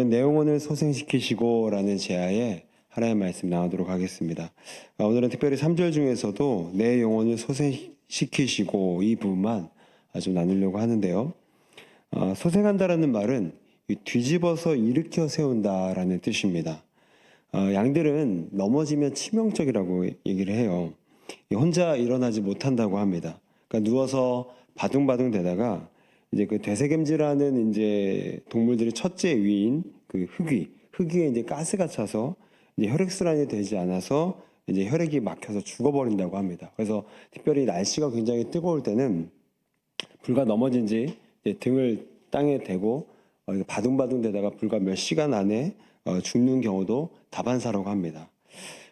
내 영혼을 소생시키시고라는 제하에 하나님의 말씀 나누도록 하겠습니다. 오늘은 특별히 3절 중에서도 내 영혼을 소생시키시고 이 부분만 좀 나누려고 하는데요. 소생한다라는 말은 뒤집어서 일으켜 세운다라는 뜻입니다. 양들은 넘어지면 치명적이라고 얘기를 해요. 혼자 일어나지 못한다고 합니다. 그러니까 누워서 바둥바둥 대다가 이제 그 되새김질하는 이제 동물들의 첫째 위인 그 흑위에 이제 가스가 차서 이제 혈액순환이 되지 않아서 이제 혈액이 막혀서 죽어버린다고 합니다. 그래서 특별히 날씨가 굉장히 뜨거울 때는 불과 넘어진 지 등을 땅에 대고 바둥바둥 대다가 불과 몇 시간 안에 죽는 경우도 다반사라고 합니다.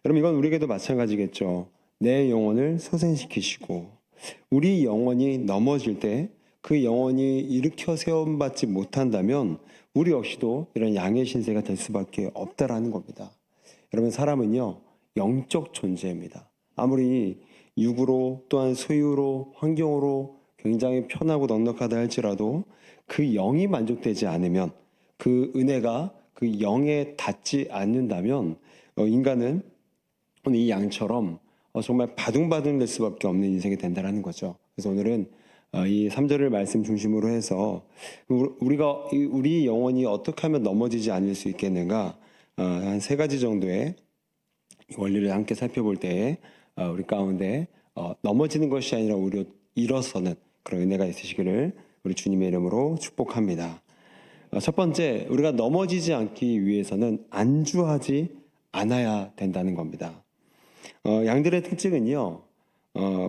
그럼 이건 우리에게도 마찬가지겠죠. 내 영혼을 소생시키시고 우리 영혼이 넘어질 때 그 영혼이 일으켜 세움받지 못한다면 우리 역시도 이런 양의 신세가 될 수밖에 없다라는 겁니다. 여러분, 사람은요 영적 존재입니다. 아무리 육으로 또한 소유로 환경으로 굉장히 편하고 넉넉하다 할지라도 그 영이 만족되지 않으면, 그 은혜가 그 영에 닿지 않는다면 인간은 오늘 이 양처럼 정말 바둥바둥 될 수밖에 없는 인생이 된다는 거죠. 그래서 오늘은 이 3절을 말씀 중심으로 해서 우리 영혼이 어떻게 하면 넘어지지 않을 수 있겠는가, 한 3가지 정도의 원리를 함께 살펴볼 때 우리 가운데 넘어지는 것이 아니라 오히려 일어서는 그런 은혜가 있으시기를 우리 주님의 이름으로 축복합니다. 첫 번째, 우리가 넘어지지 않기 위해서는 안주하지 않아야 된다는 겁니다. 양들의 특징은요,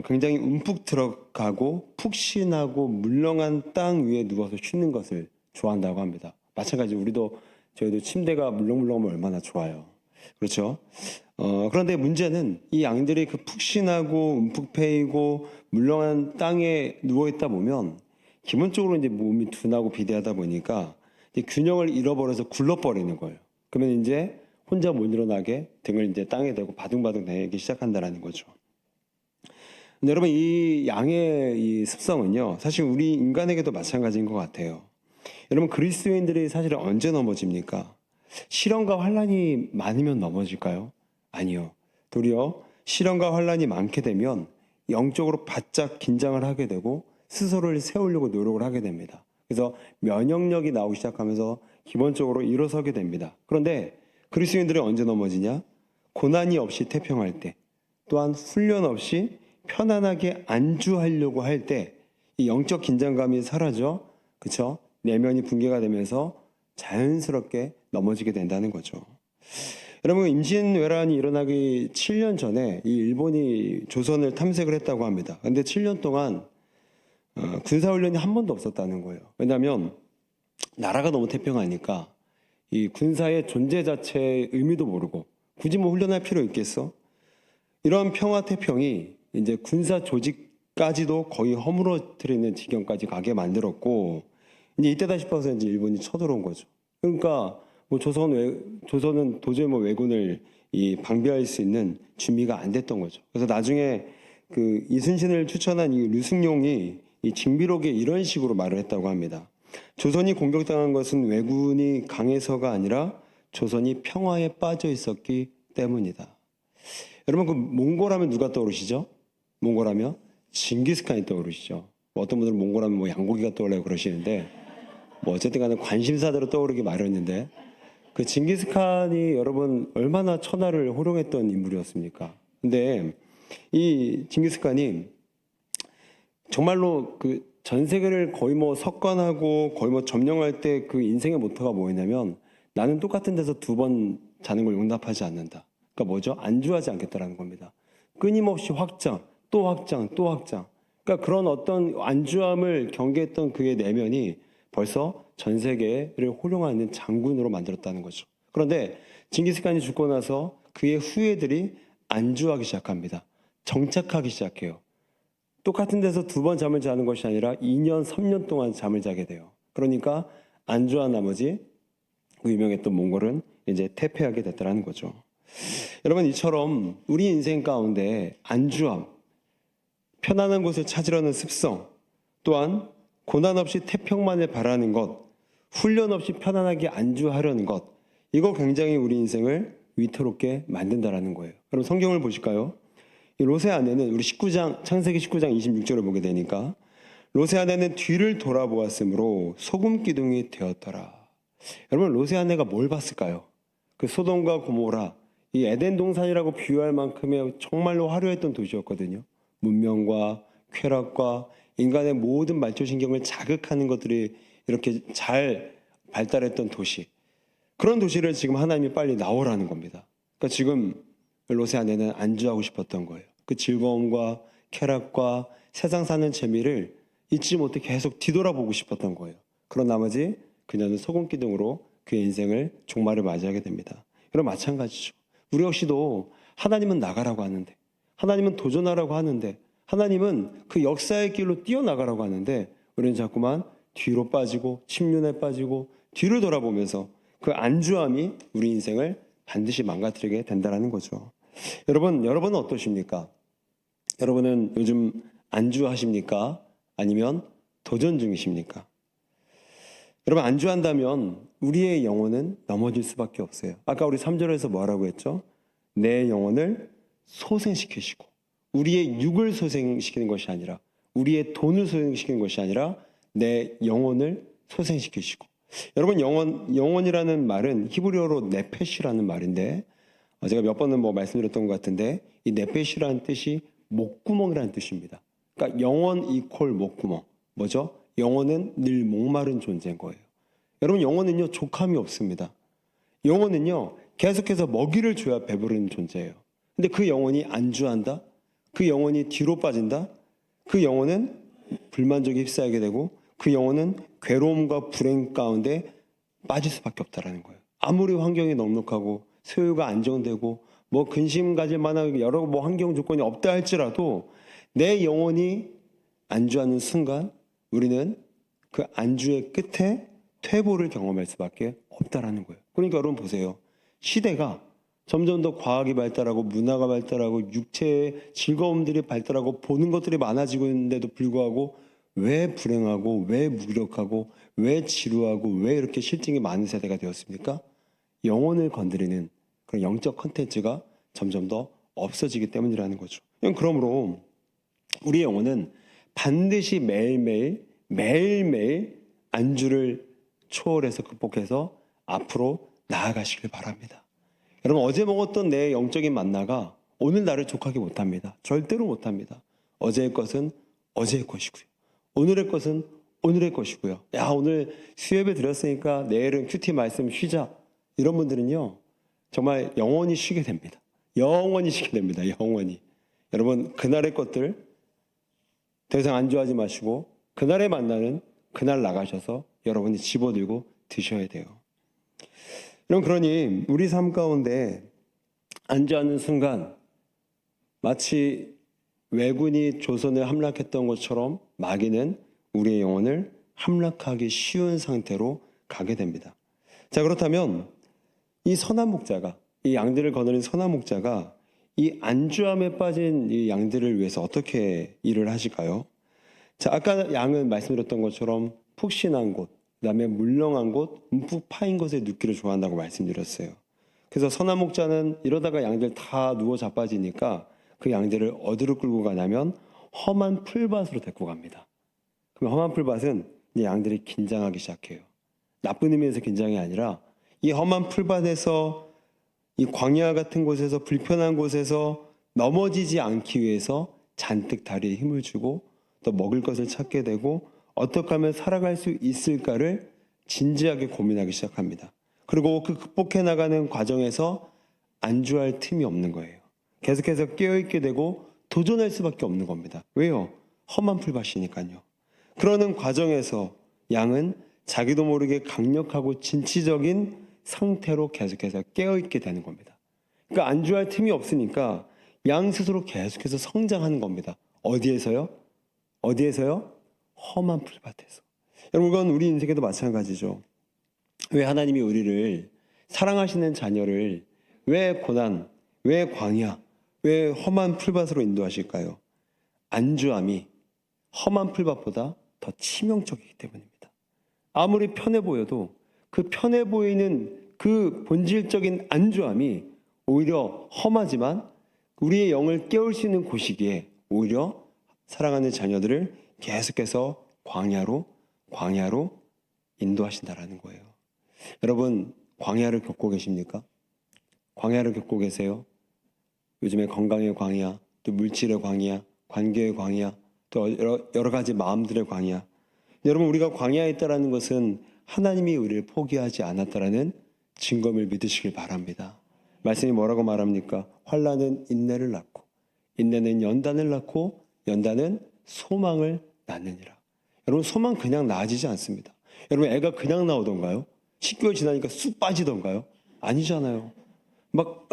굉장히 움푹 들어가고 푹신하고 물렁한 땅 위에 누워서 쉬는 것을 좋아한다고 합니다. 마찬가지로 저희도 침대가 물렁물렁하면 얼마나 좋아요. 그렇죠? 그런데 문제는 이 양들이 그 푹신하고 움푹 패이고 물렁한 땅에 누워있다 보면 기본적으로 이제 몸이 둔하고 비대하다 보니까 이제 균형을 잃어버려서 굴러버리는 거예요. 그러면 이제 혼자 못 일어나게 등을 이제 땅에 대고 바둥바둥 대기 시작한다는 거죠. 근데 여러분, 이 양의 이 습성은요, 사실 우리 인간에게도 마찬가지인 것 같아요. 여러분, 그리스도인들이 사실 언제 넘어집니까? 시련과 환란이 많으면 넘어질까요? 아니요. 도리어 시련과 환란이 많게 되면 영적으로 바짝 긴장을 하게 되고 스스로를 세우려고 노력을 하게 됩니다. 그래서 면역력이 나오기 시작하면서 기본적으로 일어서게 됩니다. 그런데 그리스도인들은 언제 넘어지냐? 고난이 없이 태평할 때, 또한 훈련 없이 편안하게 안주하려고 할 때 이 영적 긴장감이 사라져, 그쵸? 내면이 붕괴가 되면서 자연스럽게 넘어지게 된다는 거죠. 여러분, 임진왜란이 일어나기 7년 전에 이 일본이 조선을 탐색을 했다고 합니다. 근데 7년 동안 군사훈련이 한 번도 없었다는 거예요. 왜냐하면 나라가 너무 태평하니까 이 군사의 존재 자체의 의미도 모르고 굳이 뭐 훈련할 필요 있겠어? 이런 평화 태평이 이제 군사 조직까지도 거의 허물어뜨리는 지경까지 가게 만들었고, 이제 이때다 싶어서 이제 일본이 쳐들어온 거죠. 그러니까 뭐 조선은 도저히 뭐 왜군을 방비할 수 있는 준비가 안 됐던 거죠. 그래서 나중에 그 이순신을 추천한 이 류승룡이 이 징비록에 이런 식으로 말을 했다고 합니다. 조선이 공격당한 것은 왜군이 강해서가 아니라 조선이 평화에 빠져 있었기 때문이다. 여러분, 그 몽골하면 누가 떠오르시죠? 몽골하면 징기스칸이 떠오르시죠. 어떤 분들은 몽골하면 뭐 양고기가 떠올라요 그러시는데, 뭐 어쨌든 간에 관심사대로 떠오르기 마련인데, 그 징기스칸이 여러분 얼마나 천하를 호령했던 인물이었습니까? 근데 이 징기스칸이 정말로 그 전 세계를 거의 뭐 석관하고 거의 뭐 점령할 때 그 인생의 모토가 뭐였냐면, 나는 똑같은 데서 2번 자는 걸 용납하지 않는다. 그러니까 뭐죠? 안주하지 않겠다라는 겁니다. 끊임없이 확장, 또 확장, 또 확장. 그러니까 그런 어떤 안주함을 경계했던 그의 내면이 벌써 전 세계를 호령하는 장군으로 만들었다는 거죠. 그런데 징기스칸이 죽고 나서 그의 후예들이 안주하기 시작합니다. 정착하기 시작해요. 똑같은 데서 2번 잠을 자는 것이 아니라 2년, 3년 동안 잠을 자게 돼요. 그러니까 안주한 나머지 그 유명했던 몽골은 이제 퇴폐하게 됐다는 거죠. 여러분, 이처럼 우리 인생 가운데 안주함, 편안한 곳을 찾으려는 습성, 또한 고난 없이 태평만을 바라는 것, 훈련 없이 편안하게 안주하려는 것, 이거 굉장히 우리 인생을 위태롭게 만든다라는 거예요. 그럼 성경을 보실까요? 이 롯의 아내는 우리 19장 창세기 19장 26절을 보게 되니까 롯의 아내는 뒤를 돌아보았으므로 소금 기둥이 되었더라. 여러분, 롯의 아내가 뭘 봤을까요? 그 소돔과 고모라, 이 에덴 동산이라고 비유할 만큼의 정말로 화려했던 도시였거든요. 문명과 쾌락과 인간의 모든 말초신경을 자극하는 것들이 이렇게 잘 발달했던 도시. 그런 도시를 지금 하나님이 빨리 나오라는 겁니다. 그러니까 지금 롯의 아내는 안주하고 싶었던 거예요. 그 즐거움과 쾌락과 세상 사는 재미를 잊지 못해 계속 뒤돌아보고 싶었던 거예요. 그런 나머지 그녀는 소금 기둥으로 그의 인생을 종말을 맞이하게 됩니다. 여러분, 마찬가지죠. 우리 역시도 하나님은 나가라고 하는데, 하나님은 도전하라고 하는데, 하나님은 그 역사의 길로 뛰어나가라고 하는데, 우리는 자꾸만 뒤로 빠지고 침륜에 빠지고 뒤를 돌아보면서 그 안주함이 우리 인생을 반드시 망가뜨리게 된다는 거죠. 여러분은 어떠십니까? 여러분은 요즘 안주하십니까? 아니면 도전 중이십니까? 여러분, 안주한다면 우리의 영혼은 넘어질 수밖에 없어요. 아까 우리 3절에서 뭐라고 했죠? 내 영혼을 소생시키시고, 우리의 육을 소생시키는 것이 아니라, 우리의 돈을 소생시키는 것이 아니라 내 영혼을 소생시키시고. 여러분, 영혼이라는 말은 히브리어로 네페시라는 말인데, 제가 몇 번은 말씀드렸던 것 같은데, 이 네페시라는 뜻이 목구멍이라는 뜻입니다. 그러니까 영혼 이퀄 목구멍. 뭐죠? 영혼은 늘 목마른 존재인 거예요. 여러분, 영혼은요, 족함이 없습니다. 영혼은요, 계속해서 먹이를 줘야 배부른 존재예요. 근데 그 영혼이 안주한다? 그 영혼이 뒤로 빠진다? 그 영혼은 불만족에 휩싸이게 되고, 그 영혼은 괴로움과 불행 가운데 빠질 수밖에 없다는 거예요. 아무리 환경이 넉넉하고 소유가 안정되고 근심 가질 만한 여러 환경 조건이 없다 할지라도 내 영혼이 안주하는 순간 우리는 그 안주의 끝에 퇴보를 경험할 수밖에 없다라는 거예요. 그러니까 여러분 보세요. 시대가 점점 더 과학이 발달하고 문화가 발달하고 육체의 즐거움들이 발달하고 보는 것들이 많아지고 있는데도 불구하고 왜 불행하고 왜 무기력하고 왜 지루하고 왜 이렇게 실증이 많은 세대가 되었습니까? 영혼을 건드리는 그런 영적 컨텐츠가 점점 더 없어지기 때문이라는 거죠. 그러므로 우리 영혼은 반드시 매일매일 안주를 초월해서 극복해서 앞으로 나아가시길 바랍니다. 여러분, 어제 먹었던 내 영적인 만나가 오늘 나를 족하게 못합니다. 절대로 못합니다. 어제의 것은 어제의 것이고요. 오늘의 것은 오늘의 것이고요. 오늘 수요예배 드렸으니까 내일은 큐티 말씀 쉬자. 이런 분들은요, 정말 영원히 쉬게 됩니다. 영원히 쉬게 됩니다. 영원히. 여러분, 그날의 것들 더 이상 안주하지 마시고 그날의 만나는 그날 나가셔서 여러분이 집어들고 드셔야 돼요. 여러분, 그러니 우리 삶 가운데 안주하는 순간 마치 왜군이 조선을 함락했던 것처럼 마귀는 우리의 영혼을 함락하기 쉬운 상태로 가게 됩니다. 자, 그렇다면 이 선한 목자가, 이 양들을 거느린 선한 목자가 이 안주함에 빠진 이 양들을 위해서 어떻게 일을 하실까요? 자, 아까 양은 말씀드렸던 것처럼 푹신한 곳, 그다음에 물렁한 곳, 움푹 파인 곳에 눕기를 좋아한다고 말씀드렸어요. 그래서 선한 목자는 이러다가 양들 다 누워 자빠지니까 그 양들을 어디로 끌고 가냐면 험한 풀밭으로 데리고 갑니다. 그럼 험한 풀밭은 이제 양들이 긴장하기 시작해요. 나쁜 의미에서 긴장이 아니라 이 험한 풀밭에서 이 광야 같은 곳에서 불편한 곳에서 넘어지지 않기 위해서 잔뜩 다리에 힘을 주고 또 먹을 것을 찾게 되고 어떻게 하면 살아갈 수 있을까를 진지하게 고민하기 시작합니다. 그리고 그 극복해 나가는 과정에서 안주할 틈이 없는 거예요. 계속해서 깨어있게 되고 도전할 수밖에 없는 겁니다. 왜요? 험한 풀밭이니까요. 그러는 과정에서 양은 자기도 모르게 강력하고 진취적인 상태로 계속해서 깨어있게 되는 겁니다. 그러니까 안주할 틈이 없으니까 양 스스로 계속해서 성장하는 겁니다. 어디에서요? 험한 풀밭에서. 여러분, 이건 우리 인생에도 마찬가지죠. 왜 하나님이 우리를 사랑하시는 자녀를 왜 고난, 왜 광야, 왜 험한 풀밭으로 인도하실까요? 안주함이 험한 풀밭보다 더 치명적이기 때문입니다. 아무리 편해 보여도 그 편해 보이는 그 본질적인 안주함이 오히려 험하지만 우리의 영을 깨울 수 있는 곳이기에 오히려 사랑하는 자녀들을 계속해서 광야로 인도하신다라는 거예요. 여러분, 광야를 겪고 계십니까? 광야를 겪고 계세요? 요즘에 건강의 광야, 또 물질의 광야, 관계의 광야, 또 여러 가지 마음들의 광야. 여러분, 우리가 광야에 있다라는 것은 하나님이 우리를 포기하지 않았다라는 증거를 믿으시길 바랍니다. 말씀이 뭐라고 말합니까? 환난은 인내를 낳고, 인내는 연단을 낳고, 연단은 소망을 낳느니라. 여러분, 소망 그냥 나아지지 않습니다. 여러분, 애가 그냥 나오던가요? 10개월 지나니까 쑥 빠지던가요? 아니잖아요. 막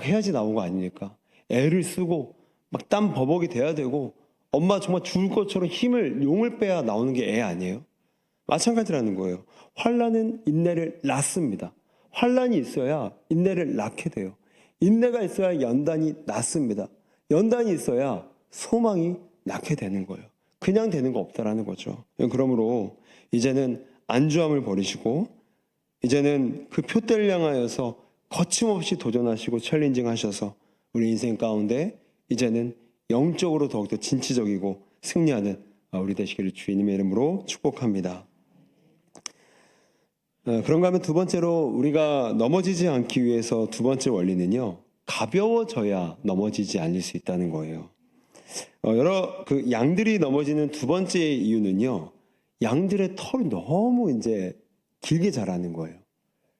해야지 나온 거 아닙니까? 애를 쓰고 막 땀 버벅이 돼야 되고 엄마 정말 죽을 것처럼 용을 빼야 나오는 게 애 아니에요? 마찬가지라는 거예요. 환난은 인내를 낳습니다. 환난이 있어야 인내를 낳게 돼요. 인내가 있어야 연단이 낳습니다. 연단이 있어야 소망이 낳게 되는 거예요. 그냥 되는 거 없다라는 거죠. 그러므로 이제는 안주함을 버리시고 이제는 그 표대를 향하여서 거침없이 도전하시고 챌린징 하셔서 우리 인생 가운데 이제는 영적으로 더욱더 진취적이고 승리하는 우리 되시기를 주님의 이름으로 축복합니다. 그런가 하면 두 번째로 우리가 넘어지지 않기 위해서 두 번째 원리는요, 가벼워져야 넘어지지 않을 수 있다는 거예요. 여러 그 양들이 넘어지는 두 번째 이유는요, 양들의 털이 너무 이제 길게 자라는 거예요.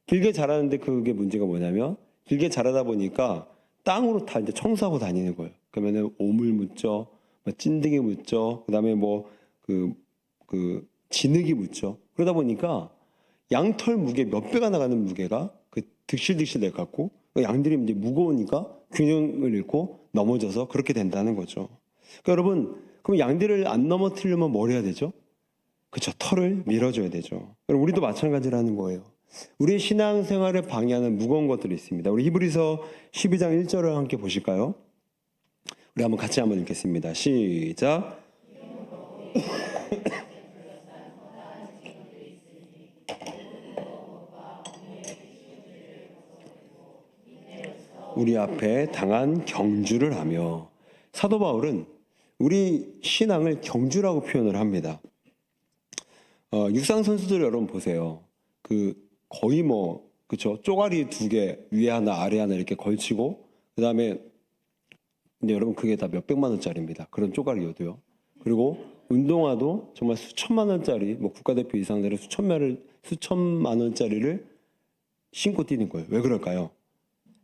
길게 자라는데 그게 문제가 뭐냐면 길게 자라다 보니까 땅으로 다 이제 청소하고 다니는 거예요. 그러면은 오물 묻죠, 찐득이 묻죠, 그다음에 진흙이 묻죠. 그러다 보니까 양털 무게 몇 배가 나가는 무게가 그 득실득실 내 갖고 양들이 이제 무거우니까 균형을 잃고 넘어져서 그렇게 된다는 거죠. 그러니까 여러분, 그럼 양들을 안 넘어뜨리려면 뭘 해야 되죠? 그렇죠. 털을 밀어줘야 되죠. 우리도 마찬가지라는 거예요. 우리의 신앙생활을 방해하는 무거운 것들이 있습니다. 우리 히브리서 12장 1절을 함께 보실까요? 우리 같이 한번 읽겠습니다. 시작. 우리 앞에 당한 경주를 하며. 사도 바울은 우리 신앙을 경주라고 표현을 합니다. 육상 선수들 여러분 보세요. 거의 그쵸? 쪼가리 2개 위에 하나 아래 하나 이렇게 걸치고 그다음에 근데 여러분 그게 다 몇백만 원짜리입니다. 그런 쪼가리여도요. 그리고 운동화도 정말 수천만 원짜리 국가대표 이상들은 수천만 원짜리를 신고 뛰는 거예요. 왜 그럴까요?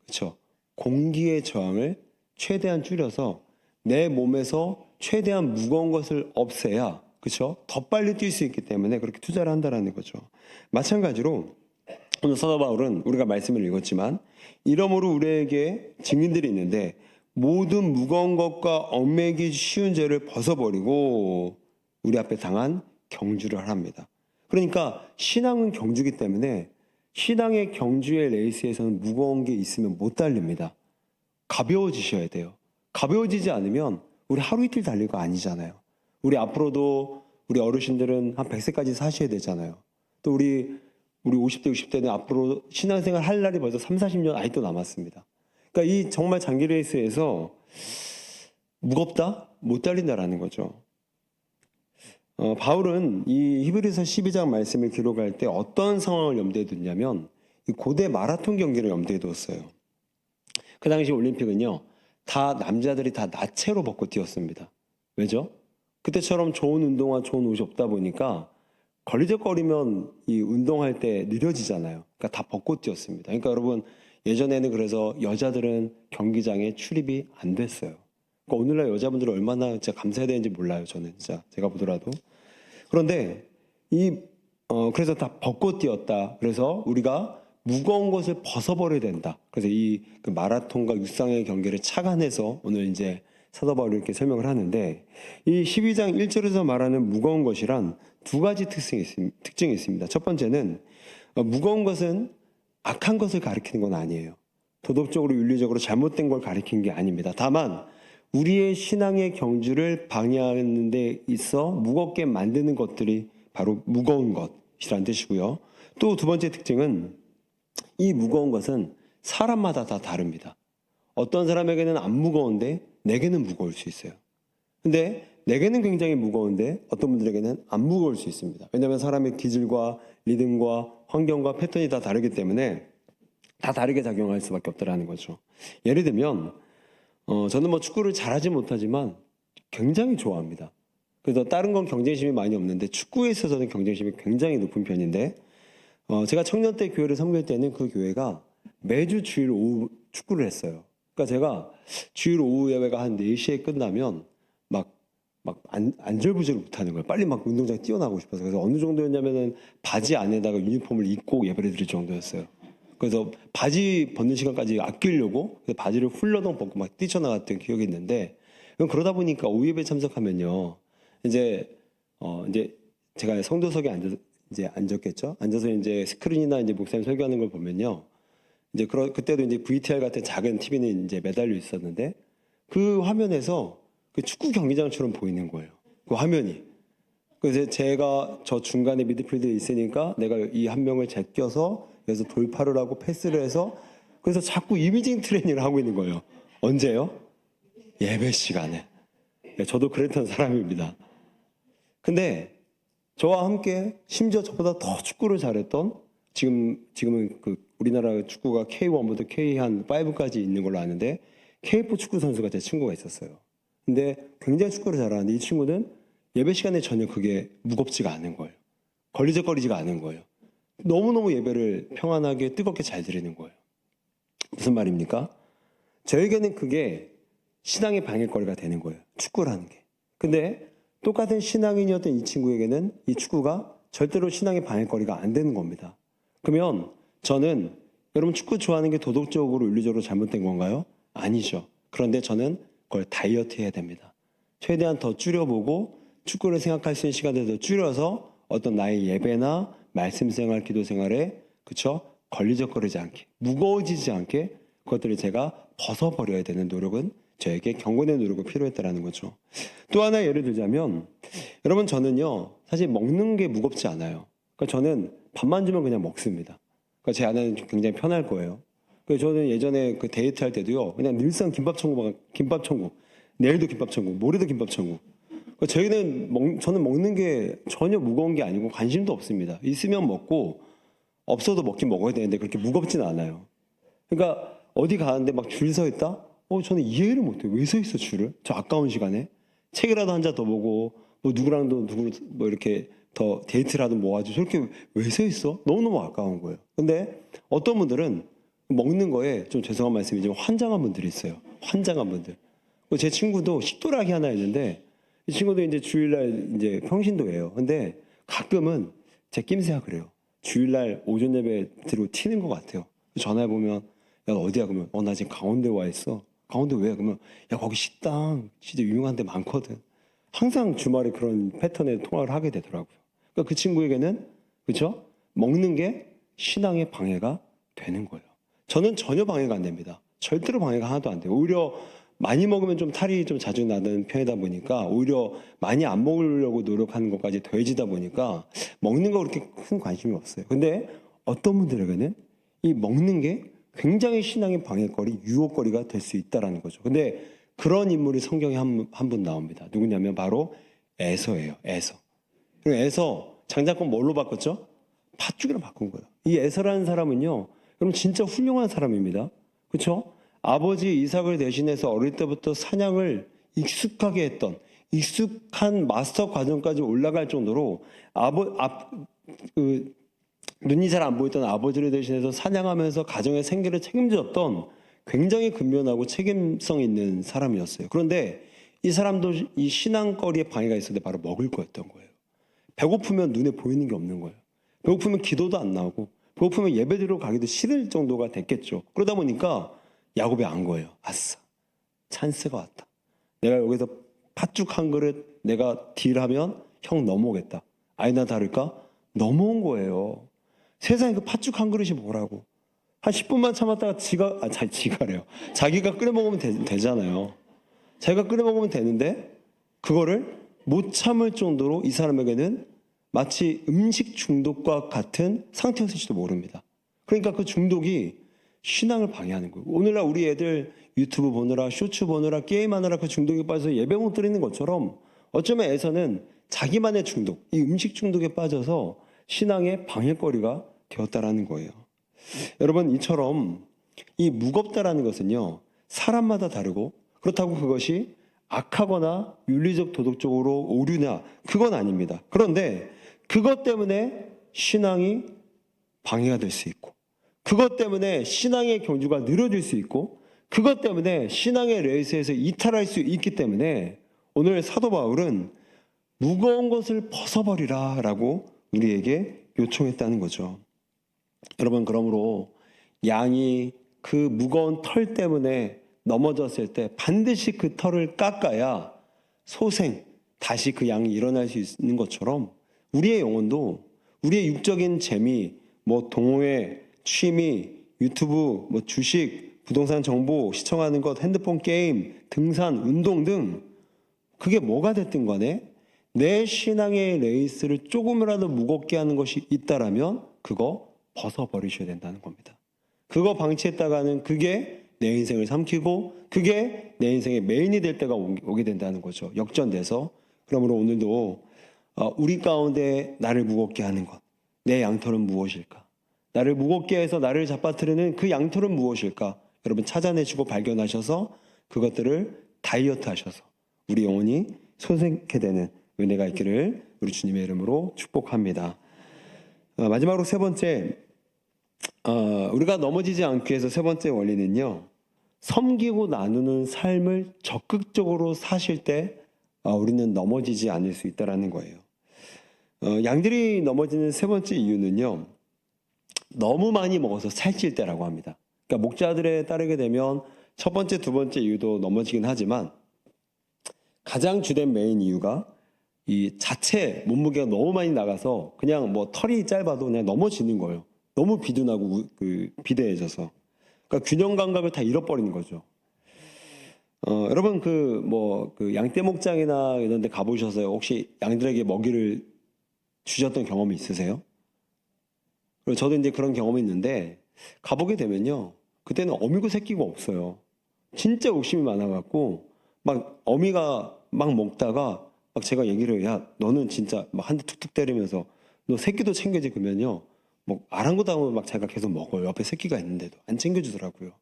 그렇죠? 공기의 저항을 최대한 줄여서 내 몸에서 최대한 무거운 것을 없애야 그렇죠? 더 빨리 뛸 수 있기 때문에 그렇게 투자를 한다는 거죠. 마찬가지로 오늘 사도 바울은 우리가 말씀을 읽었지만 이러므로 우리에게 증인들이 있는데 모든 무거운 것과 얽매기 쉬운 죄를 벗어버리고 우리 앞에 당한 경주를 하랍니다. 그러니까 신앙은 경주기 때문에 신앙의 경주의 레이스에서는 무거운 게 있으면 못 달립니다. 가벼워지셔야 돼요. 가벼워지지 않으면 우리 하루 이틀 달릴 거 아니잖아요. 우리 앞으로도 우리 어르신들은 한 100세까지 사셔야 되잖아요. 또 우리 50대, 60대는 앞으로 신앙생활 할 날이 벌써 3, 40년 아직도 남았습니다. 그러니까 이 정말 장기 레이스에서 무겁다? 못 달린다라는 거죠. 바울은 이 히브리서 12장 말씀을 기록할 때 어떤 상황을 염두에 뒀냐면 이 고대 마라톤 경기를 염두에 두었어요. 그 당시 올림픽은요, 다 남자들이 다 나체로 벗고 뛰었습니다. 왜죠? 그때처럼 좋은 운동화, 좋은 옷이 없다 보니까 걸리적거리면 이 운동할 때 느려지잖아요. 그러니까 다 벗고 뛰었습니다. 그러니까 여러분 예전에는 그래서 여자들은 경기장에 출입이 안 됐어요. 그러니까 오늘날 여자분들은 얼마나 진짜 감사해야 되는지 몰라요. 저는 진짜 제가 보더라도. 그런데 그래서 다 벗고 뛰었다. 그래서 우리가 무거운 것을 벗어버려야 된다. 그래서 그 마라톤과 육상의 경기를 착안해서 오늘 이제 사도 바울이 이렇게 설명을 하는데 이 12장 1절에서 말하는 무거운 것이란 두 가지 특징이 있습니다. 첫 번째는 무거운 것은 악한 것을 가리키는 건 아니에요. 도덕적으로 윤리적으로 잘못된 걸 가리키는 게 아닙니다. 다만 우리의 신앙의 경주를 방해하는 데 있어 무겁게 만드는 것들이 바로 무거운 것, 것이라는 뜻이고요. 또 두 번째 특징은 이 무거운 것은 사람마다 다 다릅니다. 어떤 사람에게는 안 무거운데 내게는 무거울 수 있어요. 근데 내게는 굉장히 무거운데 어떤 분들에게는 안 무거울 수 있습니다. 왜냐하면 사람의 기질과 리듬과 환경과 패턴이 다 다르기 때문에 다 다르게 작용할 수밖에 없다라는 거죠. 예를 들면 저는 뭐 축구를 잘하지 못하지만 굉장히 좋아합니다. 그래서 다른 건 경쟁심이 많이 없는데 축구에 있어서는 경쟁심이 굉장히 높은 편인데 제가 청년 때 교회를 섬길 때는 그 교회가 매주 주일 오후 축구를 했어요. 그러니까 제가 주일 오후 예배가 한 4시에 끝나면 안절부절 못하는 거예요. 빨리 막 운동장에 뛰어나고 싶어서. 그래서 어느 정도였냐면은 바지 안에다가 유니폼을 입고 예배를 드릴 정도였어요. 그래서 바지 벗는 시간까지 아끼려고 바지를 훌러덩 벗고 막 뛰쳐나갔던 기억이 있는데, 그러다 보니까 오후 예배 참석하면요, 이제 제가 성도석에 앉았겠죠. 앉아서 이제 스크린이나 이제 목사님 설교하는 걸 보면요, 그때도 이제 VTR 같은 작은 TV는 이제 매달려 있었는데 그 화면에서 그 축구 경기장처럼 보이는 거예요. 그 화면이. 그래서 제가 저 중간에 미드필드에 있으니까 내가 이 한 명을 제껴서 여기서 돌파를 하고 패스를 해서 그래서 자꾸 이미징 트레이닝을 하고 있는 거예요. 언제요? 예배 시간에. 저도 그랬던 사람입니다. 근데 저와 함께 심지어 저보다 더 축구를 잘했던 지금은 그 우리나라 축구가 K1부터 K 한 5까지 있는 걸로 아는데 K4 축구 선수가 제 친구가 있었어요. 근데 굉장히 축구를 잘하는데 이 친구는 예배 시간에 전혀 그게 무겁지가 않은 거예요. 걸리적거리지가 않은 거예요. 너무너무 예배를 평안하게 뜨겁게 잘 드리는 거예요. 무슨 말입니까? 저에게는 그게 신앙의 방해거리가 되는 거예요. 축구라는 게. 근데 똑같은 신앙인이었던 이 친구에게는 이 축구가 절대로 신앙의 방해거리가 안 되는 겁니다. 그러면 저는 여러분 축구 좋아하는 게 도덕적으로 윤리적으로 잘못된 건가요? 아니죠. 그런데 저는 그걸 다이어트 해야 됩니다. 최대한 더 줄여보고 축구를 생각할 수 있는 시간을 더 줄여서 어떤 나의 예배나 말씀 생활, 기도 생활에 걸리적거리지 않게, 무거워지지 않게 그것들을 제가 벗어버려야 되는 노력은 저에게 경건의 노력이 필요했다는 거죠. 또 하나 예를 들자면 여러분 저는요 사실 먹는 게 무겁지 않아요. 그러니까 저는 밥만 주면 그냥 먹습니다. 그러니까 제 아내는 굉장히 편할 거예요. 그래서 저는 예전에 그 데이트할 때도요 그냥 늘상 김밥 천국, 내일도 김밥 천국, 모레도 김밥 천국. 그러니까 저는 먹는 게 전혀 무거운 게 아니고 관심도 없습니다. 있으면 먹고 없어도 먹긴 먹어야 되는데 그렇게 무겁지는 않아요. 그러니까 어디 가는데 막 줄 서 있다? 저는 이해를 못해요. 왜 서 있어 줄을? 저 아까운 시간에 책이라도 한 자 더 보고 뭐 누구랑도 뭐 이렇게 더 데이트라도 모아줘. 저렇게 왜 서 있어? 너무너무 아까운 거예요. 근데 어떤 분들은 먹는 거에 좀 죄송한 말씀이지만 환장한 분들이 있어요. 환장한 분들. 제 친구도 식도락이 하나 있는데 이 친구도 이제 주일날 이제 평신도예요. 근데 가끔은 제 낌새가 그래요. 주일날 오전 예배 들고 튀는 것 같아요. 전화해 보면 야 어디야 그러면 나 지금 강원도에 와 있어. 강원도 왜? 그러면 야 거기 식당 진짜 유명한 데 많거든. 항상 주말에 그런 패턴의 통화를 하게 되더라고요. 그러니까 그 친구에게는 그렇죠? 먹는 게 신앙의 방해가 되는 거예요. 저는 전혀 방해가 안 됩니다. 절대로 방해가 하나도 안 돼요. 오히려 많이 먹으면 좀 탈이 좀 자주 나는 편이다 보니까 오히려 많이 안 먹으려고 노력하는 것까지 더해지다 보니까 먹는 거 그렇게 큰 관심이 없어요. 근데 어떤 분들에게는 이 먹는 게 굉장히 신앙의 방해거리, 유혹거리가 될 수 있다는 거죠. 근데 그런 인물이 성경에 한 분 나옵니다. 누구냐면 바로 에서예요. 에서. 그리고 에서 장자권 뭘로 바꿨죠? 팥죽이랑 바꾼 거예요. 이 에서라는 사람은요, 여러분 진짜 훌륭한 사람입니다. 그렇죠? 아버지 이삭을 대신해서 어릴 때부터 사냥을 익숙하게 했던 익숙한 마스터 과정까지 올라갈 정도로 눈이 잘 안 보였던 아버지를 대신해서 사냥하면서 가정의 생계를 책임졌던 굉장히 근면하고 책임성 있는 사람이었어요. 그런데 이 사람도 이 신앙거리에 방해가 있었는데 바로 먹을 거였던 거예요. 배고프면 눈에 보이는 게 없는 거예요. 배고프면 기도도 안 나오고 배고프면 예배드리러 가기도 싫을 정도가 됐겠죠. 그러다 보니까 야곱이 안 거예요. 아싸, 찬스가 왔다. 내가 여기서 팥죽 한 그릇 내가 딜하면 형 넘어오겠다. 아니나 다를까 넘어온 거예요. 세상에 그 팥죽 한 그릇이 뭐라고. 한 10분만 참았다가 지가래요. 자기가 끓여 먹으면 되잖아요. 자기가 끓여 먹으면 되는데 그거를 못 참을 정도로 이 사람에게는 마치 음식 중독과 같은 상태였을지도 모릅니다. 그러니까 그 중독이 신앙을 방해하는 거예요. 오늘날 우리 애들 유튜브 보느라, 쇼츠 보느라, 게임하느라 그 중독에 빠져서 예배 못 드리는 것처럼 어쩌면 애서는 자기만의 중독, 이 음식 중독에 빠져서 신앙의 방해거리가 되었다라는 거예요. 여러분, 이처럼 이 무겁다라는 것은요, 사람마다 다르고, 그렇다고 그것이 악하거나 윤리적 도덕적으로 오류냐, 그건 아닙니다. 그런데 그것 때문에 신앙이 방해가 될 수 있고, 그것 때문에 신앙의 경주가 느려질 수 있고, 그것 때문에 신앙의 레이스에서 이탈할 수 있기 때문에 오늘 사도 바울은 무거운 것을 벗어버리라 라고 우리에게 요청했다는 거죠. 여러분, 그러므로 양이 그 무거운 털 때문에 넘어졌을 때 반드시 그 털을 깎아야 소생, 다시 그 양이 일어날 수 있는 것처럼 우리의 영혼도 우리의 육적인 재미, 동호회, 취미, 유튜브, 주식, 부동산 정보, 시청하는 것, 핸드폰 게임, 등산, 운동 등 그게 뭐가 됐든 간에 내 신앙의 레이스를 조금이라도 무겁게 하는 것이 있다라면 그거 벗어버리셔야 된다는 겁니다. 그거 방치했다가는 그게 내 인생을 삼키고 그게 내 인생의 메인이 될 때가 오게 된다는 거죠. 역전돼서. 그러므로 오늘도 우리 가운데 나를 무겁게 하는 것, 내 양털은 무엇일까? 나를 무겁게 해서 나를 잡아뜨리는 그 양털은 무엇일까? 여러분 찾아내시고 발견하셔서 그것들을 다이어트 하셔서 우리 영혼이 손생케 되는 은혜가 있기를 우리 주님의 이름으로 축복합니다. 마지막으로 세 번째, 우리가 넘어지지 않기 위해서 세 번째 원리는요, 섬기고 나누는 삶을 적극적으로 사실 때 우리는 넘어지지 않을 수 있다는 거예요. 양들이 넘어지는 세 번째 이유는요, 너무 많이 먹어서 살찔 때라고 합니다. 그러니까 목자들에 따르게 되면 첫 번째, 두 번째 이유도 넘어지긴 하지만 가장 주된 메인 이유가 이 자체 몸무게가 너무 많이 나가서 그냥 털이 짧아도 그냥 넘어지는 거예요. 너무 비둔하고 비대해져서. 그러니까 균형 감각을 다 잃어버리는 거죠. 여러분 그 양떼 목장이나 이런 데 가보셔서 혹시 양들에게 먹이를 주셨던 경험이 있으세요? 그리고 저도 이제 그런 경험이 있는데 가보게 되면요, 그때는 어미고 새끼가 없어요. 진짜 욕심이 많아갖고 막 어미가 막 먹다가 막 제가 얘기를 해요. 야, 너는 진짜 막 한 대 툭툭 때리면서 너 새끼도 챙겨지. 그러면요, 아랑곳하고 막 제가 계속 먹어요. 옆에 새끼가 있는데도 안 챙겨주더라고요.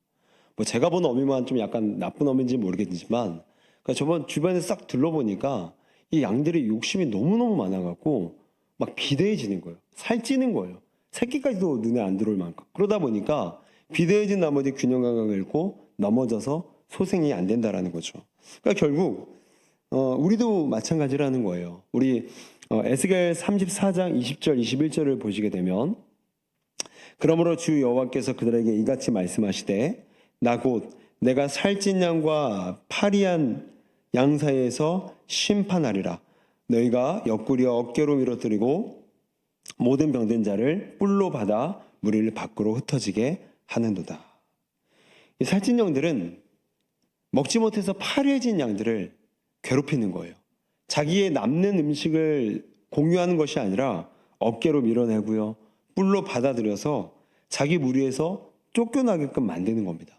제가 본 어미만 좀 약간 나쁜 어미인지 모르겠지만, 그러니까 저번 주변에 싹 둘러보니까 이 양들이 욕심이 너무너무 많아갖고 막 비대해지는 거예요. 살찌는 거예요. 새끼까지도 눈에 안 들어올 만큼. 그러다 보니까 비대해진 나머지 균형 감각을 잃고 넘어져서 소생이 안 된다라는 거죠. 그러니까 결국 우리도 마찬가지라는 거예요. 우리 에스겔 34장 20절 21절을 보시게 되면, 그러므로 주 여호와께서 그들에게 이같이 말씀하시되 나 곧 내가 살찐 양과 파리한 양 사이에서 심판하리라. 너희가 옆구리와 어깨로 밀어뜨리고 모든 병든 자를 뿔로 받아 무리를 밖으로 흩어지게 하는도다. 이 살찐 양들은 먹지 못해서 파리해진 양들을 괴롭히는 거예요. 자기의 남는 음식을 공유하는 것이 아니라 어깨로 밀어내고요, 뿔로 받아들여서 자기 무리에서 쫓겨나게끔 만드는 겁니다.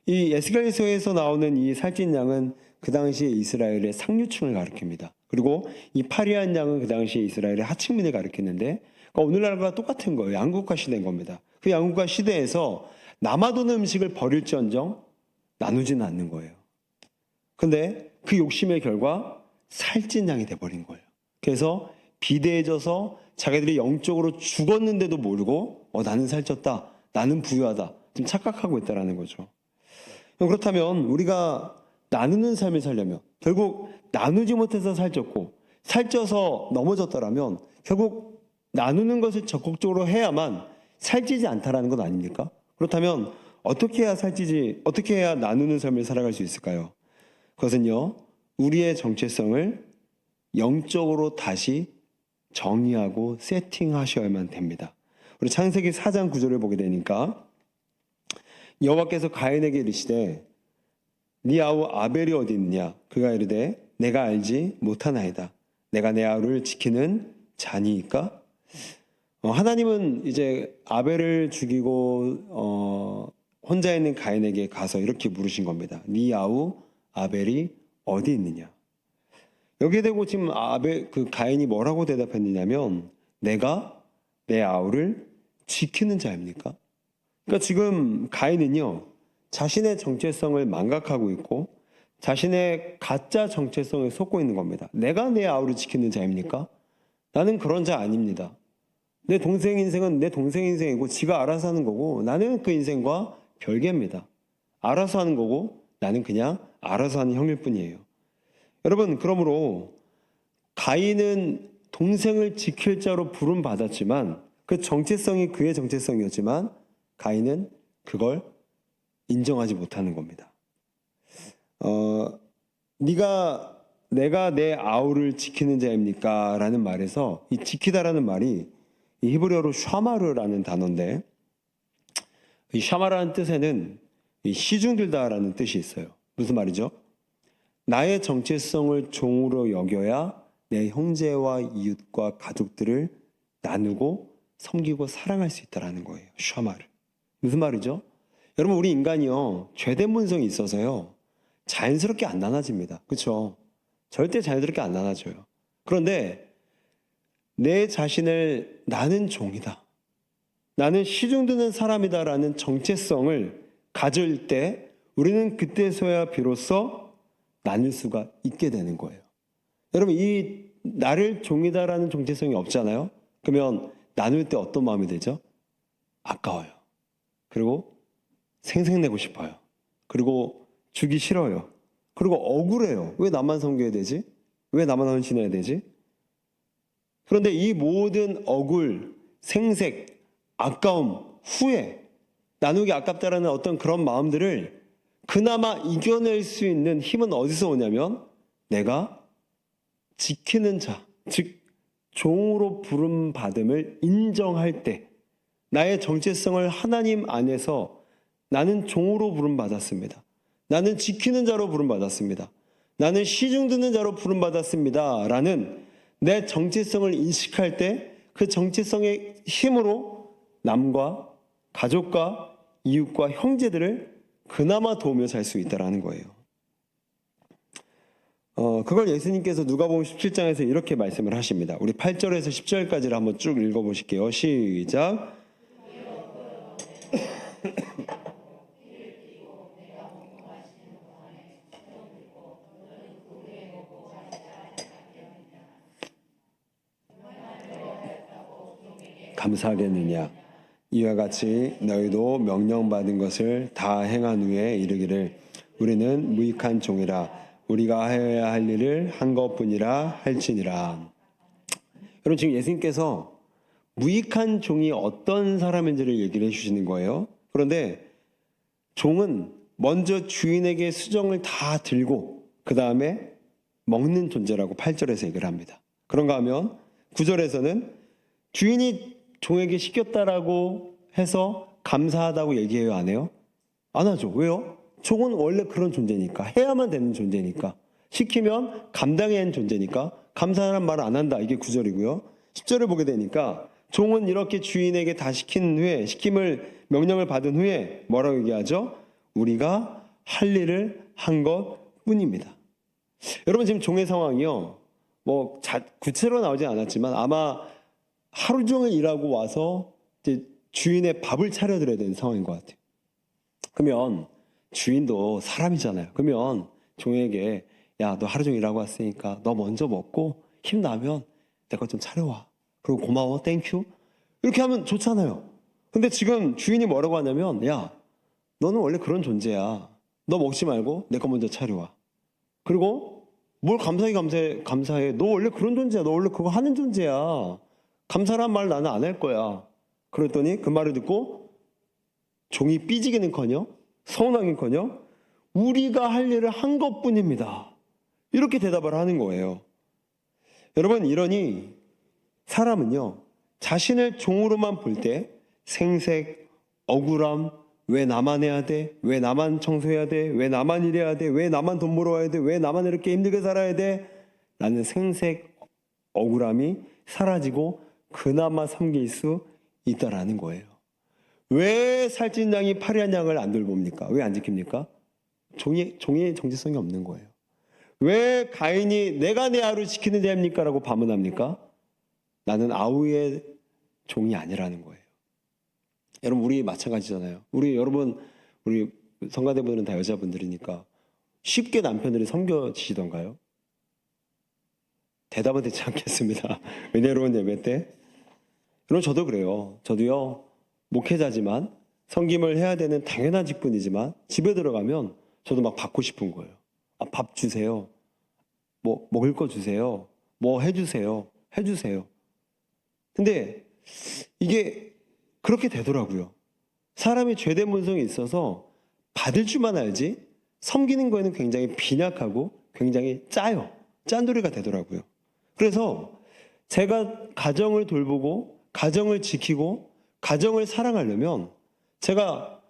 이 에스겔서에서 나오는 이 살찐 양은 그 당시에 이스라엘의 상류층을 가리킵니다. 그리고 이 파리한 양은 그 당시에 이스라엘의 하층민을 가리키는데, 그러니까 오늘날과 똑같은 거예요. 양국화 시대인 겁니다. 그 양국화 시대에서 남아도는 음식을 버릴지언정 나누지는 않는 거예요. 근데 그 욕심의 결과 살찐 양이 돼버린 거예요. 그래서 비대해져서 자기들이 영적으로 죽었는데도 모르고 나는 살쪘다, 나는 부유하다, 좀 착각하고 있다는 거죠. 그렇다면 우리가 나누는 삶을 살려면, 결국 나누지 못해서 살쪘고 살쪄서 넘어졌다라면 결국 나누는 것을 적극적으로 해야만 살찌지 않다라는 것 아닙니까? 그렇다면 어떻게 해야 나누는 삶을 살아갈 수 있을까요? 그것은요, 우리의 정체성을 영적으로 다시 정의하고 세팅하셔야만 됩니다. 우리 창세기 4장 9절을 보게 되니까, 여호와께서 가인에게 이르시되 네 아우 아벨이 어디 있느냐? 그가 이르되 내가 알지 못하나이다. 내가 내 아우를 지키는 자니까? 하나님은 이제 아벨을 죽이고 혼자 있는 가인에게 가서 이렇게 물으신 겁니다. 네 아우 아벨이 어디 있느냐? 여기에 대고 지금 그 가인이 뭐라고 대답했느냐면 내가 내 아우를 지키는 자입니까? 그러니까 지금 가인은요 자신의 정체성을 망각하고 있고 자신의 가짜 정체성에 속고 있는 겁니다. 내가 내 아우를 지키는 자입니까? 나는 그런 자 아닙니다. 내 동생 인생은 내 동생 인생이고 지가 알아서 하는 거고 나는 그 인생과 별개입니다. 알아서 하는 거고 나는 그냥 알아서 하는 형일 뿐이에요. 여러분, 그러므로 가인은 동생을 지킬 자로 부름받았지만 그 정체성이 그의 정체성이었지만 가인은 그걸 인정하지 못하는 겁니다. 내가 내 아우를 지키는 자입니까? 라는 말에서 이 지키다라는 말이 이 히브리어로 샤마르라는 단어인데 이 샤마라는 뜻에는 이 시중들다라는 뜻이 있어요. 무슨 말이죠? 나의 정체성을 종으로 여겨야 내 형제와 이웃과 가족들을 나누고 섬기고 사랑할 수 있다라는 거예요. 샤마르. 무슨 말이죠? 여러분 우리 인간이요 죄된 본성이 있어서요 자연스럽게 안 나눠집니다. 그렇죠? 절대 자연스럽게 안 나눠져요. 그런데 내 자신을 나는 종이다. 나는 시중드는 사람이다라는 정체성을 가질 때 우리는 그때서야 비로소 나눌 수가 있게 되는 거예요. 여러분 이 나를 종이다라는 정체성이 없잖아요. 그러면 나눌 때 어떤 마음이 되죠? 아까워요. 그리고 생색내고 싶어요. 그리고 주기 싫어요. 그리고 억울해요. 왜 나만 섬겨야 되지? 왜 나만 헌신해야 되지? 그런데 이 모든 억울, 생색, 아까움, 후회, 나누기 아깝다라는 어떤 그런 마음들을 그나마 이겨낼 수 있는 힘은 어디서 오냐면 내가 지키는 자, 즉 종으로 부름받음을 인정할 때 나의 정체성을 하나님 안에서 나는 종으로 부름받았습니다. 나는 지키는 자로 부름받았습니다. 나는 시중드는 자로 부름받았습니다. 라는 내 정체성을 인식할 때 그 정체성의 힘으로 남과 가족과 이웃과 형제들을 그나마 도우며 살 수 있다는 거예요. 그걸 예수님께서 누가복음 17장에서 이렇게 말씀을 하십니다. 우리 8절에서 10절까지를 한번 쭉 읽어보실게요. 시작. 감사하겠느냐? 이와 같이 너희도 명령받은 것을 다 행한 후에 이르기를 우리는 무익한 종이라 우리가 하여야 할 일을 한 것뿐이라 할지니라. 여러분 지금 예수님께서 무익한 종이 어떤 사람인지를 얘기를 해주시는 거예요. 그런데 종은 먼저 주인에게 수정을 다 들고 그 다음에 먹는 존재라고 8절에서 얘기를 합니다. 그런가 하면 9절에서는 주인이 종에게 시켰다라고 해서 감사하다고 얘기해요? 안 해요? 안 하죠. 왜요? 종은 원래 그런 존재니까. 해야만 되는 존재니까. 시키면 감당해야 하는 존재니까 감사하는 말을 안 한다. 이게 9절이고요. 10절을 보게 되니까 종은 이렇게 주인에게 다 시킨 후에 명령을 받은 후에 뭐라고 얘기하죠? 우리가 할 일을 한 것뿐입니다. 여러분 지금 종의 상황이요. 구체로 나오진 않았지만 아마 하루 종일 일하고 와서 이제 주인의 밥을 차려드려야 되는 상황인 것 같아요. 그러면 주인도 사람이잖아요. 그러면 종에게 야, 너 하루 종일 일하고 왔으니까 너 먼저 먹고 힘나면 내 것 좀 차려와. 그리고 고마워, 땡큐. 이렇게 하면 좋잖아요. 근데 지금 주인이 뭐라고 하냐면 야, 너는 원래 그런 존재야. 너 먹지 말고 내 거 먼저 차려와. 그리고 뭘 감사해. 너 원래 그런 존재야. 너 원래 그거 하는 존재야. 감사란 말 나는 안 할 거야. 그랬더니 그 말을 듣고 종이 삐지기는커녕 서운하긴커녕 우리가 할 일을 한 것뿐입니다. 이렇게 대답을 하는 거예요. 여러분 이러니 사람은요 자신을 종으로만 볼 때 생색, 억울함, 왜 나만 해야 돼? 왜 나만 청소해야 돼? 왜 나만 일해야 돼? 왜 나만 돈 벌어와야 돼? 왜 나만 이렇게 힘들게 살아야 돼? 라는 생색, 억울함이 사라지고 그나마 섬길 수 있다라는 거예요. 왜 살찐 양이 파리한 양을 안 돌봅니까? 왜 안 지킵니까? 종의 정체성이 없는 거예요. 왜 가인이 내가 내 아우를 지키는 자입니까? 라고 반문합니까? 나는 아우의 종이 아니라는 거예요. 여러분, 우리 마찬가지잖아요. 여러분 성가대분들은 다 여자분들이니까 쉽게 남편들이 섬겨지시던가요? 대답은 되지 않겠습니다. 은혜로운 예배 때. 여러분, 저도 그래요. 저도요, 목회자지만 섬김을 해야 되는 당연한 직분이지만 집에 들어가면 저도 막 받고 싶은 거예요. 밥 주세요. 뭐 먹을 거 주세요. 뭐 해주세요. 근데 이게 그렇게 되더라고요. 사람이 죄된 본성이 있어서 받을 줄만 알지 섬기는 거에는 굉장히 빈약하고 굉장히 짜요. 짠돌이가 되더라고요. 그래서 제가 가정을 돌보고 가정을 지키고 가정을 사랑하려면 제가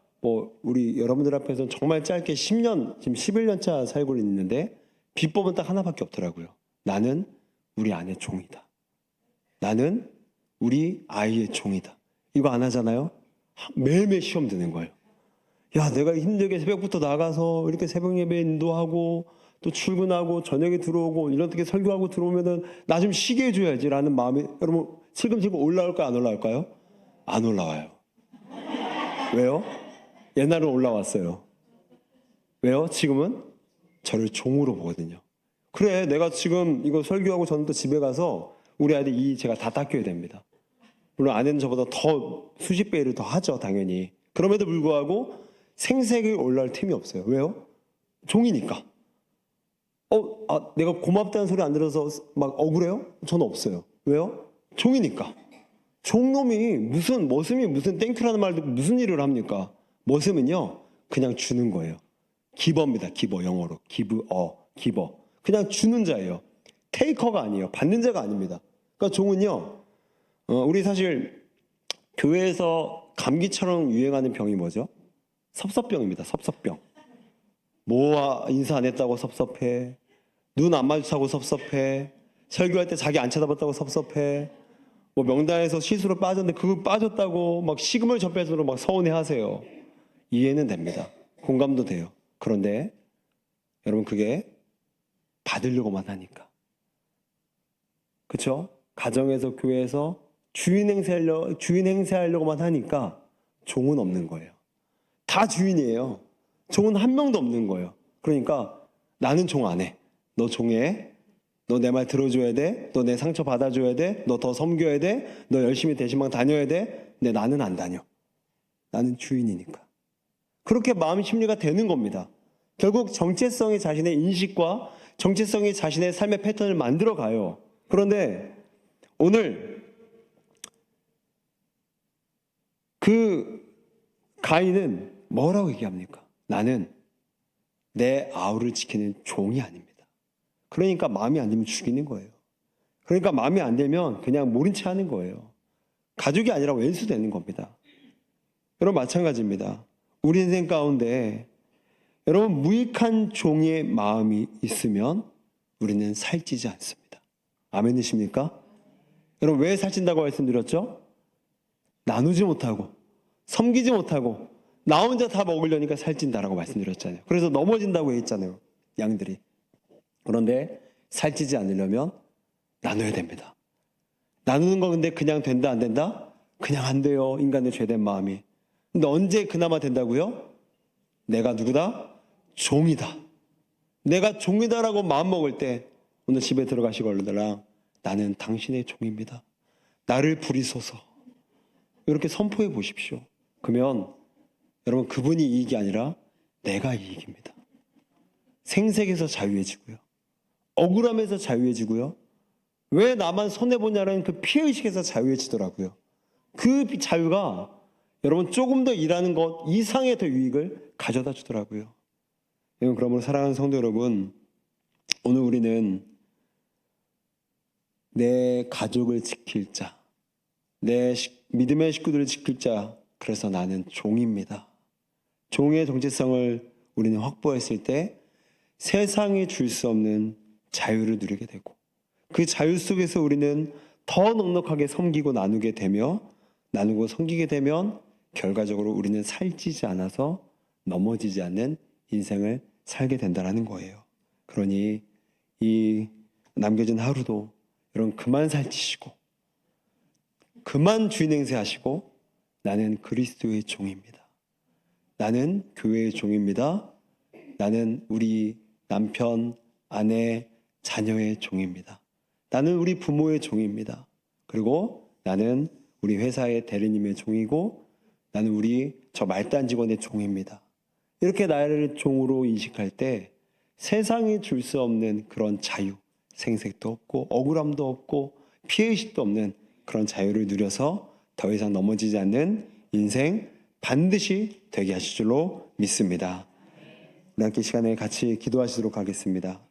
우리 여러분들 앞에서 정말 짧게 10년, 지금 11년 차 살고 있는데 비법은 딱 하나밖에 없더라고요. 나는 우리 아내 종이다. 나는 우리 아이의 종이다. 이거 안 하잖아요? 매일매일 시험 드는 거예요. 야, 내가 힘들게 새벽부터 나가서 이렇게 새벽 예배 인도하고 또 출근하고 저녁에 들어오고 이렇게 설교하고 들어오면은 나 좀 쉬게 해줘야지라는 마음이 여러분 지금 올라올까요? 안 올라올까요? 안 올라와요. 왜요? 옛날은 올라왔어요. 왜요? 지금은 저를 종으로 보거든요. 그래, 내가 지금 이거 설교하고 저는 또 집에 가서 우리 아이들 제가 다 닦여야 됩니다. 물론 아내는 저보다 더 수십 배를 더 하죠, 당연히. 그럼에도 불구하고 생색이 올라올 틈이 없어요. 왜요? 종이니까. 내가 고맙다는 소리 안 들어서 막 억울해요? 저는 없어요. 왜요? 종이니까. 종놈이 머슴이 무슨 땡큐라는 말도 무슨 일을 합니까? 머슴은요, 그냥 주는 거예요. 기버입니다. 기버, 영어로. 기버. 그냥 주는 자예요. 테이커가 아니에요. 받는 자가 아닙니다. 그러니까 종은요, 우리 사실 교회에서 감기처럼 유행하는 병이 뭐죠? 섭섭병입니다. 섭섭병. 인사 안 했다고 섭섭해. 눈 안 마주치고 섭섭해. 설교할 때 자기 안 쳐다봤다고 섭섭해. 명단에서 실수로 빠졌는데 그거 빠졌다고 막 식음을 접해서 막 서운해하세요. 이해는 됩니다. 공감도 돼요. 그런데 여러분, 그게 받으려고만 하니까. 그렇죠? 가정에서 교회에서 주인 행세하려고만 하니까 종은 없는 거예요. 다 주인이에요. 종은 한 명도 없는 거예요. 그러니까 나는 종 안 해. 너 종해. 너 내 말 들어줘야 돼. 너 내 상처 받아줘야 돼. 너 더 섬겨야 돼. 너 열심히 대신방 다녀야 돼. 근데 나는 안 다녀. 나는 주인이니까. 그렇게 마음 심리가 되는 겁니다. 결국 정체성이 자신의 인식과 정체성이 자신의 삶의 패턴을 만들어 가요. 그런데 오늘 그 가인은 뭐라고 얘기합니까? 나는 내 아우를 지키는 종이 아닙니다. 그러니까 마음이 안 들면 죽이는 거예요. 그러니까 마음이 안 들면 그냥 모른 체 하는 거예요. 가족이 아니라 왼수되는 겁니다. 여러분, 마찬가지입니다. 우리 인생 가운데 여러분, 무익한 종의 마음이 있으면 우리는 살찌지 않습니다. 아멘이십니까? 여러분, 왜 살찐다고 말씀드렸죠? 나누지 못하고 섬기지 못하고 나 혼자 다 먹으려니까 살찐다라고 말씀드렸잖아요. 그래서 넘어진다고 했잖아요, 양들이. 그런데 살찌지 않으려면 나눠야 됩니다. 나누는 거 근데 그냥 된다 안 된다? 그냥 안 돼요, 인간의 죄된 마음이. 근데 언제 그나마 된다고요? 내가 누구다? 종이다. 내가 종이다라고 마음먹을 때 오늘 집에 들어가시고 얼른들랑 나는 당신의 종입니다. 나를 부리소서. 이렇게 선포해 보십시오. 그러면 여러분, 그분이 이익이 아니라 내가 이익입니다. 생색에서 자유해지고요. 억울함에서 자유해지고요. 왜 나만 손해보냐는 그 피해의식에서 자유해지더라고요. 그 자유가 여러분 조금 더 일하는 것 이상의 더 유익을 가져다 주더라고요. 여러분, 그러므로 사랑하는 성도 여러분, 오늘 우리는 내 가족을 지킬 자, 내 믿음의 식구들을 지킬 자, 그래서 나는 종입니다. 종의 정체성을 우리는 확보했을 때 세상이 줄 수 없는 자유를 누리게 되고 그 자유 속에서 우리는 더 넉넉하게 섬기고 나누고 섬기게 되면 결과적으로 우리는 살찌지 않아서 넘어지지 않는 인생을 살게 된다는 거예요. 그러니 이 남겨진 하루도 여러분 그만 살찌시고 그만 주인 행세하시고 나는 그리스도의 종입니다. 나는 교회의 종입니다. 나는 우리 남편, 아내, 자녀의 종입니다. 나는 우리 부모의 종입니다. 그리고 나는 우리 회사의 대리님의 종이고 나는 우리 저 말단 직원의 종입니다. 이렇게 나를 종으로 인식할 때 세상이 줄 수 없는 그런 자유, 생색도 없고 억울함도 없고 피해의식도 없는 그런 자유를 누려서 더 이상 넘어지지 않는 인생 반드시 되게 하실 줄로 믿습니다. 우리 함께 시간에 같이 기도하시도록 하겠습니다.